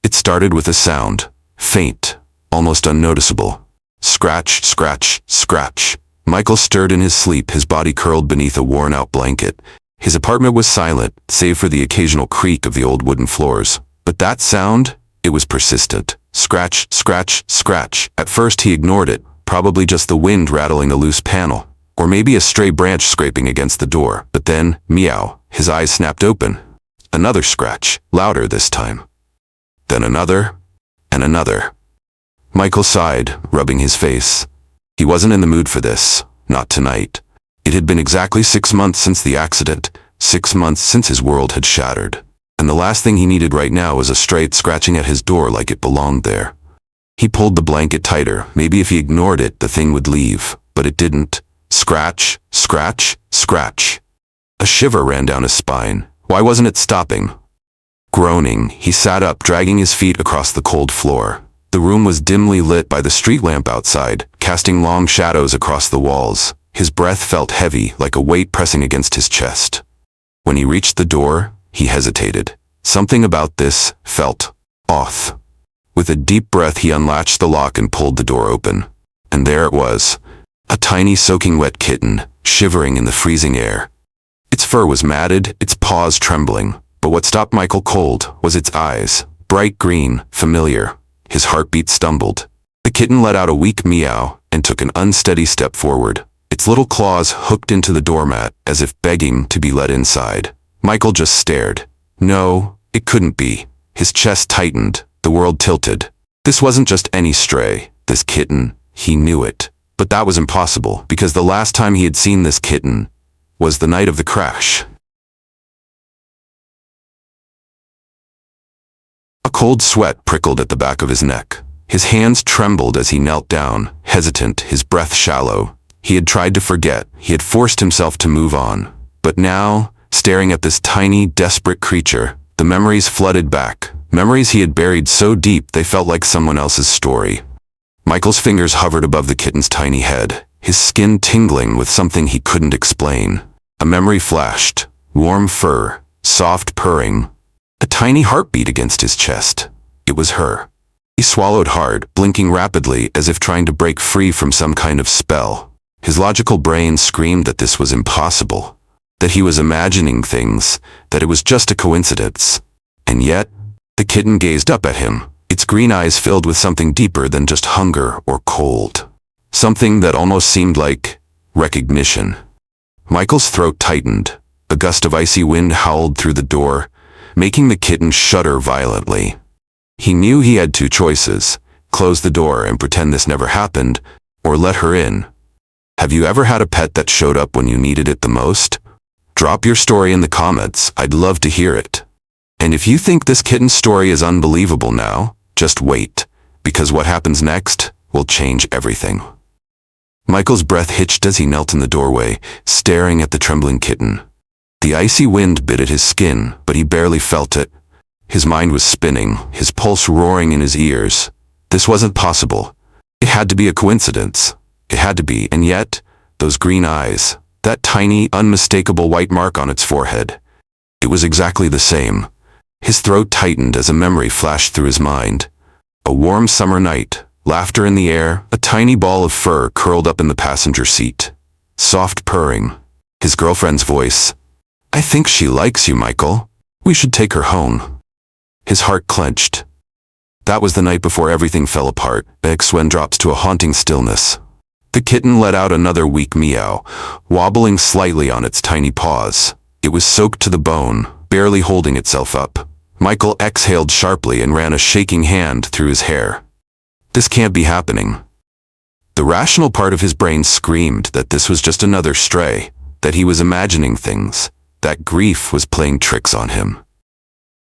It started with a sound, faint, almost unnoticeable. Scratch, scratch, scratch. Michael stirred in his sleep, his body curled beneath a worn-out blanket. His apartment was silent, save for the occasional creak of the old wooden floors. But that sound, it was persistent. Scratch, scratch, scratch. At first he ignored it, probably just the wind rattling a loose panel, or maybe a stray branch scraping against the door. But then, meow, his eyes snapped open. Another scratch, louder this time. Then another, and another. Michael sighed, rubbing his face. He wasn't in the mood for this, not tonight. It had been exactly 6 months since the accident, 6 months since his world had shattered. And the last thing he needed right now was a straight scratching at his door like it belonged there. He pulled the blanket tighter. Maybe if he ignored it, the thing would leave. But it didn't. Scratch, scratch, scratch. A shiver ran down his spine. Why wasn't it stopping? Groaning, he sat up, dragging his feet across the cold floor. The room was dimly lit by the street lamp outside, casting long shadows across the walls. His breath felt heavy, like a weight pressing against his chest. When he reached the door, he hesitated. Something about this felt off. With a deep breath, he unlatched the lock and pulled the door open. And there it was, a tiny soaking wet kitten, shivering in the freezing air. Its fur was matted, its paws trembling. But what stopped Michael cold was its eyes, bright green, familiar. His heartbeat stumbled. The kitten let out a weak meow and took an unsteady step forward. Its little claws hooked into the doormat as if begging to be let inside. Michael just stared. No, it couldn't be. His chest tightened, the world tilted. This wasn't just any stray, this kitten, he knew it. But that was impossible, because the last time he had seen this kitten was the night of the crash. A cold sweat prickled at the back of his neck. His hands trembled as he knelt down, hesitant, his breath shallow. He had tried to forget, he had forced himself to move on. But now, staring at this tiny, desperate creature, the memories flooded back. Memories he had buried so deep they felt like someone else's story. Michael's fingers hovered above the kitten's tiny head, his skin tingling with something he couldn't explain. A memory flashed. Warm fur, soft purring, a tiny heartbeat against his chest. It was her. He swallowed hard, blinking rapidly as if trying to break free from some kind of spell. His logical brain screamed that this was impossible, that he was imagining things, that it was just a coincidence. And yet, the kitten gazed up at him, its green eyes filled with something deeper than just hunger or cold. Something that almost seemed like recognition. Michael's throat tightened. A gust of icy wind howled through the door, making the kitten shudder violently. He knew he had two choices: close the door and pretend this never happened, or let her in. Have you ever had a pet that showed up when you needed it the most? Drop your story in the comments, I'd love to hear it. And if you think this kitten's story is unbelievable now, just wait, because what happens next will change everything. Michael's breath hitched as he knelt in the doorway, staring at the trembling kitten. The icy wind bit at his skin, but he barely felt it. His mind was spinning, his pulse roaring in his ears. This wasn't possible. It had to be a coincidence. It had to be, and yet, those green eyes, that tiny, unmistakable white mark on its forehead. It was exactly the same. His throat tightened as a memory flashed through his mind. A warm summer night, laughter in the air, a tiny ball of fur curled up in the passenger seat. Soft purring. His girlfriend's voice. "I think she likes you, Michael. We should take her home." His heart clenched. That was the night before everything fell apart. When drops to a haunting stillness. The kitten let out another weak meow, wobbling slightly on its tiny paws. It was soaked to the bone, barely holding itself up. Michael exhaled sharply and ran a shaking hand through his hair. This can't be happening. The rational part of his brain screamed that this was just another stray, that he was imagining things, that grief was playing tricks on him.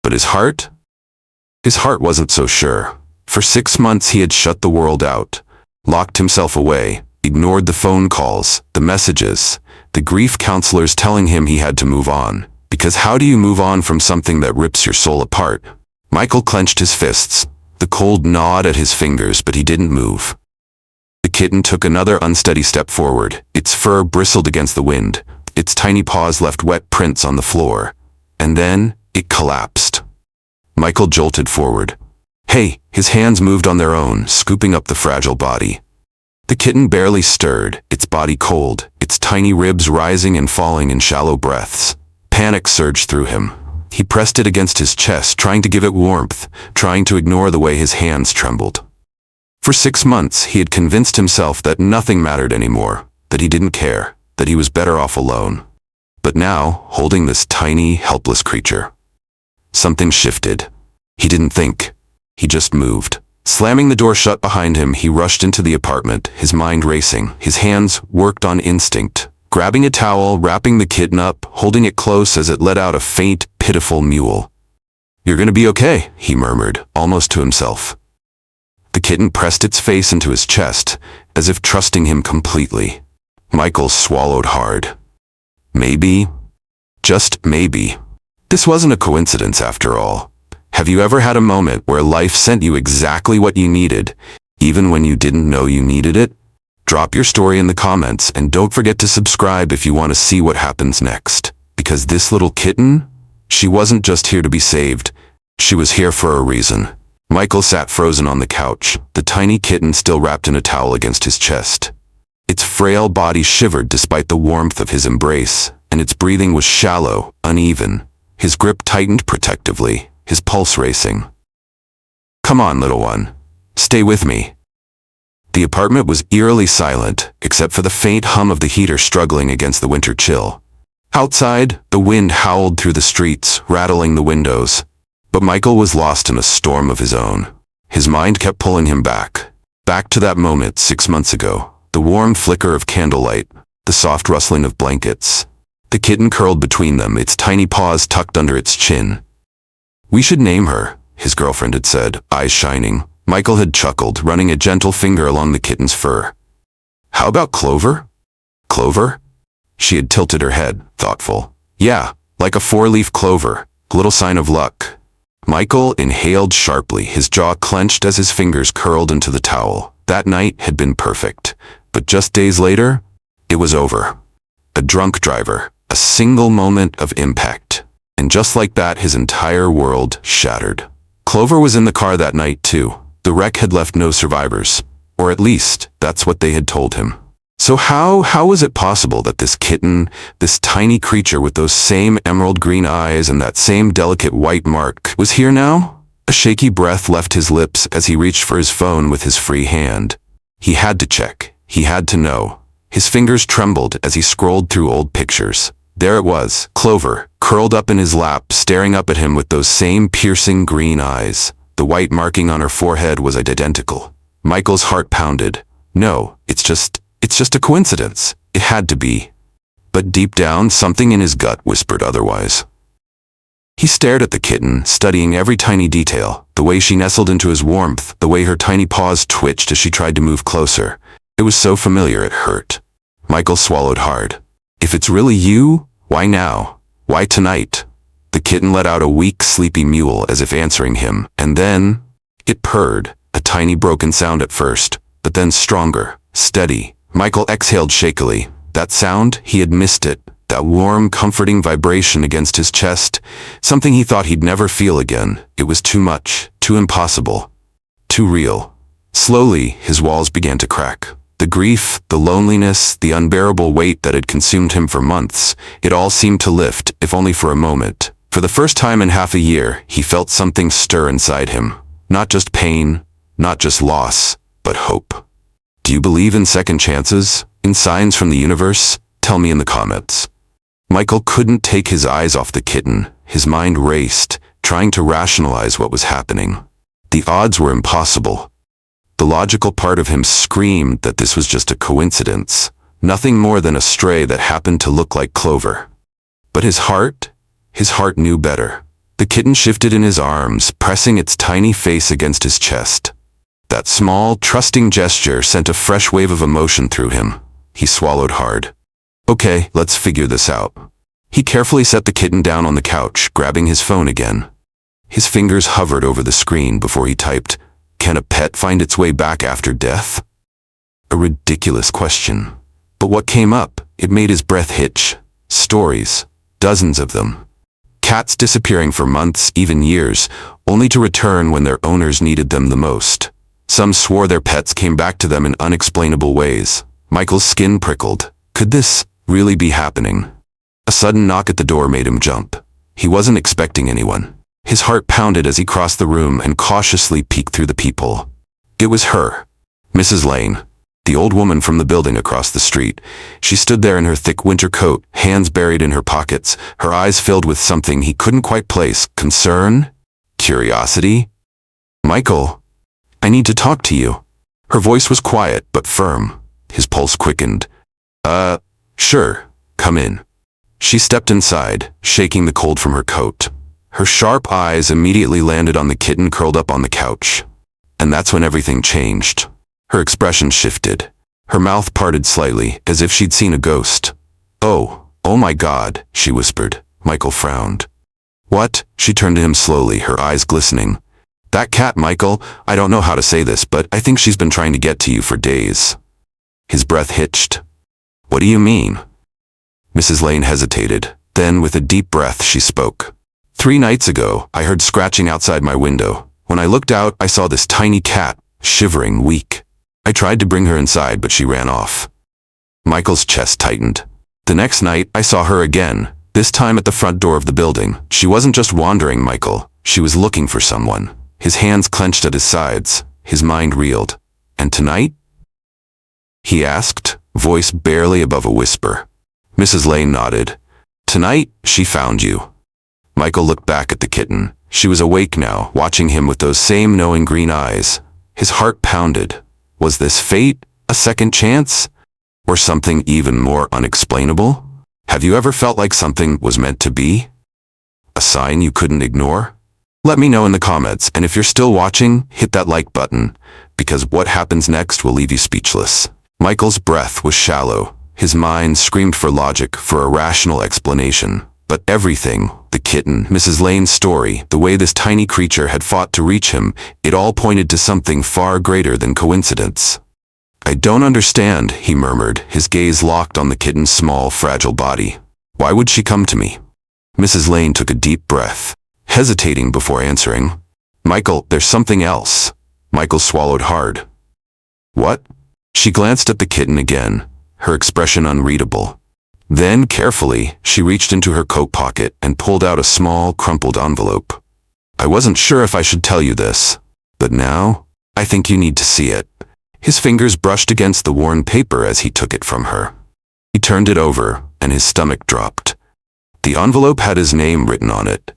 But his heart? His heart wasn't so sure. For 6 months he had shut the world out, locked himself away, ignored the phone calls, the messages, the grief counselors telling him he had to move on. Because how do you move on from something that rips your soul apart? Michael clenched his fists. The cold gnawed at his fingers, but he didn't move. The kitten took another unsteady step forward. Its fur bristled against the wind. Its tiny paws left wet prints on the floor. And then, it collapsed. Michael jolted forward. Hey, his hands moved on their own, scooping up the fragile body. The kitten barely stirred, its body cold, its tiny ribs rising and falling in shallow breaths. Panic surged through him. He pressed it against his chest, trying to give it warmth, trying to ignore the way his hands trembled. For 6 months, he had convinced himself that nothing mattered anymore, that he didn't care, that he was better off alone. But now, holding this tiny, helpless creature, something shifted. He didn't think. He just moved. Slamming the door shut behind him, he rushed into the apartment, his mind racing. His hands worked on instinct, grabbing a towel, wrapping the kitten up, holding it close as it let out a faint, pitiful mewl. "You're gonna be okay," he murmured, almost to himself. The kitten pressed its face into his chest, as if trusting him completely. Michael swallowed hard. Maybe, just maybe, this wasn't a coincidence after all. Have you ever had a moment where life sent you exactly what you needed, even when you didn't know you needed it? Drop your story in the comments and don't forget to subscribe if you want to see what happens next. Because this little kitten, she wasn't just here to be saved. She was here for a reason. Michael sat frozen on the couch, the tiny kitten still wrapped in a towel against his chest. Its frail body shivered despite the warmth of his embrace, and its breathing was shallow, uneven. His grip tightened protectively, his pulse racing. "Come on, little one. Stay with me." The apartment was eerily silent, except for the faint hum of the heater struggling against the winter chill. Outside, the wind howled through the streets, rattling the windows. But Michael was lost in a storm of his own. His mind kept pulling him back to that moment 6 months ago. The warm flicker of candlelight, the soft rustling of blankets. The kitten curled between them, its tiny paws tucked under its chin. "We should name her," his girlfriend had said, eyes shining. Michael had chuckled, running a gentle finger along the kitten's fur. "How about Clover?" "Clover?" She had tilted her head, thoughtful. "Yeah, like a 4-leaf clover, little sign of luck." Michael inhaled sharply, his jaw clenched as his fingers curled into the towel. That night had been perfect, but just days later, it was over. A drunk driver, a single moment of impact. And just like that, his entire world shattered. Clover was in the car that night too. The wreck had left no survivors, or at least, that's what they had told him. So how was it possible that this kitten, this tiny creature with those same emerald green eyes and that same delicate white mark, was here now? A shaky breath left his lips as he reached for his phone with his free hand. He had to check. He had to know. His fingers trembled as he scrolled through old pictures. There it was, Clover, curled up in his lap, staring up at him with those same piercing green eyes. The white marking on her forehead was identical. Michael's heart pounded. No, it's just a coincidence. It had to be. But deep down, something in his gut whispered otherwise. He stared at the kitten, studying every tiny detail, the way she nestled into his warmth, the way her tiny paws twitched as she tried to move closer. It was so familiar it hurt. Michael swallowed hard. If it's really you, why now? Why tonight? The kitten let out a weak, sleepy mewl as if answering him, and then it purred, a tiny broken sound at first, but then stronger, steady. Michael exhaled shakily. That sound, he had missed it. That warm, comforting vibration against his chest, something he thought he'd never feel again. It was too much, too impossible, too real. Slowly, his walls began to crack. The grief, the loneliness, the unbearable weight that had consumed him for months, it all seemed to lift, if only for a moment. For the first time in half a year, he felt something stir inside him. Not just pain, not just loss, but hope. Do you believe in second chances? In signs from the universe? Tell me in the comments. Michael couldn't take his eyes off the kitten. His mind raced, trying to rationalize what was happening. The odds were impossible. The logical part of him screamed that this was just a coincidence, nothing more than a stray that happened to look like Clover. But his heart knew better. The kitten shifted in his arms, pressing its tiny face against his chest. That small, trusting gesture sent a fresh wave of emotion through him. He swallowed hard. Okay, let's figure this out. He carefully set the kitten down on the couch, grabbing his phone again. His fingers hovered over the screen before he typed, "Can a pet find its way back after death?" A ridiculous question. But what came up, it made his breath hitch. Stories. Dozens of them. Cats disappearing for months, even years, only to return when their owners needed them the most. Some swore their pets came back to them in unexplainable ways. Michael's skin prickled. Could this really be happening? A sudden knock at the door made him jump. He wasn't expecting anyone. His heart pounded as he crossed the room and cautiously peeked through the peephole. It was her, Mrs. Lane, the old woman from the building across the street. She stood there in her thick winter coat, hands buried in her pockets, her eyes filled with something he couldn't quite place. Concern? Curiosity? "Michael, I need to talk to you." Her voice was quiet but firm. His pulse quickened. Sure, come in." She stepped inside, shaking the cold from her coat. Her sharp eyes immediately landed on the kitten curled up on the couch. And that's when everything changed. Her expression shifted. Her mouth parted slightly, as if she'd seen a ghost. Oh my God," she whispered. Michael frowned. "What?" She turned to him slowly, her eyes glistening. "That cat, Michael, I don't know how to say this, but I think she's been trying to get to you for days." His breath hitched. "What do you mean?" Mrs. Lane hesitated. Then, with a deep breath, she spoke. "3 nights ago, I heard scratching outside my window. When I looked out, I saw this tiny cat, shivering, weak. I tried to bring her inside, but she ran off." Michael's chest tightened. "The next night, I saw her again, this time at the front door of the building. She wasn't just wandering, Michael. She was looking for someone." His hands clenched at his sides. His mind reeled. "And tonight?" he asked, voice barely above a whisper. Mrs. Lane nodded. "Tonight, she found you." Michael looked back at the kitten. She was awake now, watching him with those same knowing green eyes. His heart pounded. Was this fate? A second chance? Or something even more unexplainable? Have you ever felt like something was meant to be? A sign you couldn't ignore? Let me know in the comments, and if you're still watching, hit that like button, because what happens next will leave you speechless. Michael's breath was shallow. His mind screamed for logic, for a rational explanation. But everything, the kitten, Mrs. Lane's story, the way this tiny creature had fought to reach him, it all pointed to something far greater than coincidence. "I don't understand," he murmured, his gaze locked on the kitten's small, fragile body. "Why would she come to me?" Mrs. Lane took a deep breath, hesitating before answering. "Michael, there's something else." Michael swallowed hard. "What?" She glanced at the kitten again, her expression unreadable. Then, carefully, she reached into her coat pocket and pulled out a small, crumpled envelope. "I wasn't sure if I should tell you this, but now, I think you need to see it." His fingers brushed against the worn paper as he took it from her. He turned it over, and his stomach dropped. The envelope had his name written on it,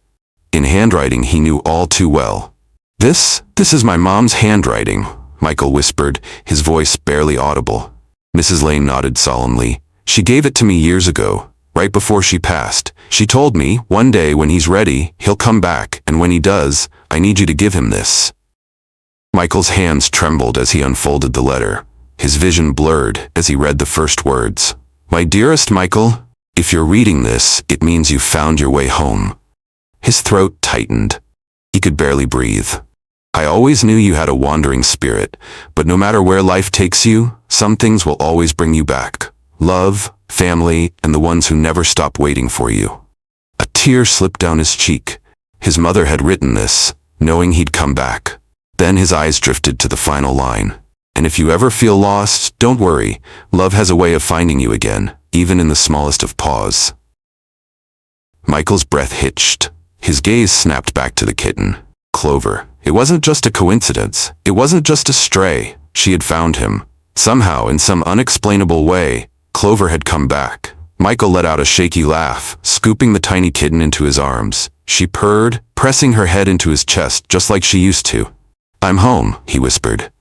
in handwriting he knew all too well. This is my mom's handwriting," Michael whispered, his voice barely audible. Mrs. Lane nodded solemnly. "She gave it to me years ago, right before she passed. She told me, one day when he's ready, he'll come back, and when he does, I need you to give him this." Michael's hands trembled as he unfolded the letter. His vision blurred as he read the first words. "My dearest Michael, if you're reading this, it means you've found your way home." His throat tightened. He could barely breathe. "I always knew you had a wandering spirit, but no matter where life takes you, some things will always bring you back. Love, family, and the ones who never stop waiting for you." A tear slipped down his cheek. His mother had written this, knowing he'd come back. Then his eyes drifted to the final line. "And if you ever feel lost, don't worry. Love has a way of finding you again, even in the smallest of paws." Michael's breath hitched. His gaze snapped back to the kitten. Clover. It wasn't just a coincidence. It wasn't just a stray. She had found him. Somehow, in some unexplainable way, Clover had come back. Michael let out a shaky laugh, scooping the tiny kitten into his arms. She purred, pressing her head into his chest just like she used to. "I'm home," he whispered.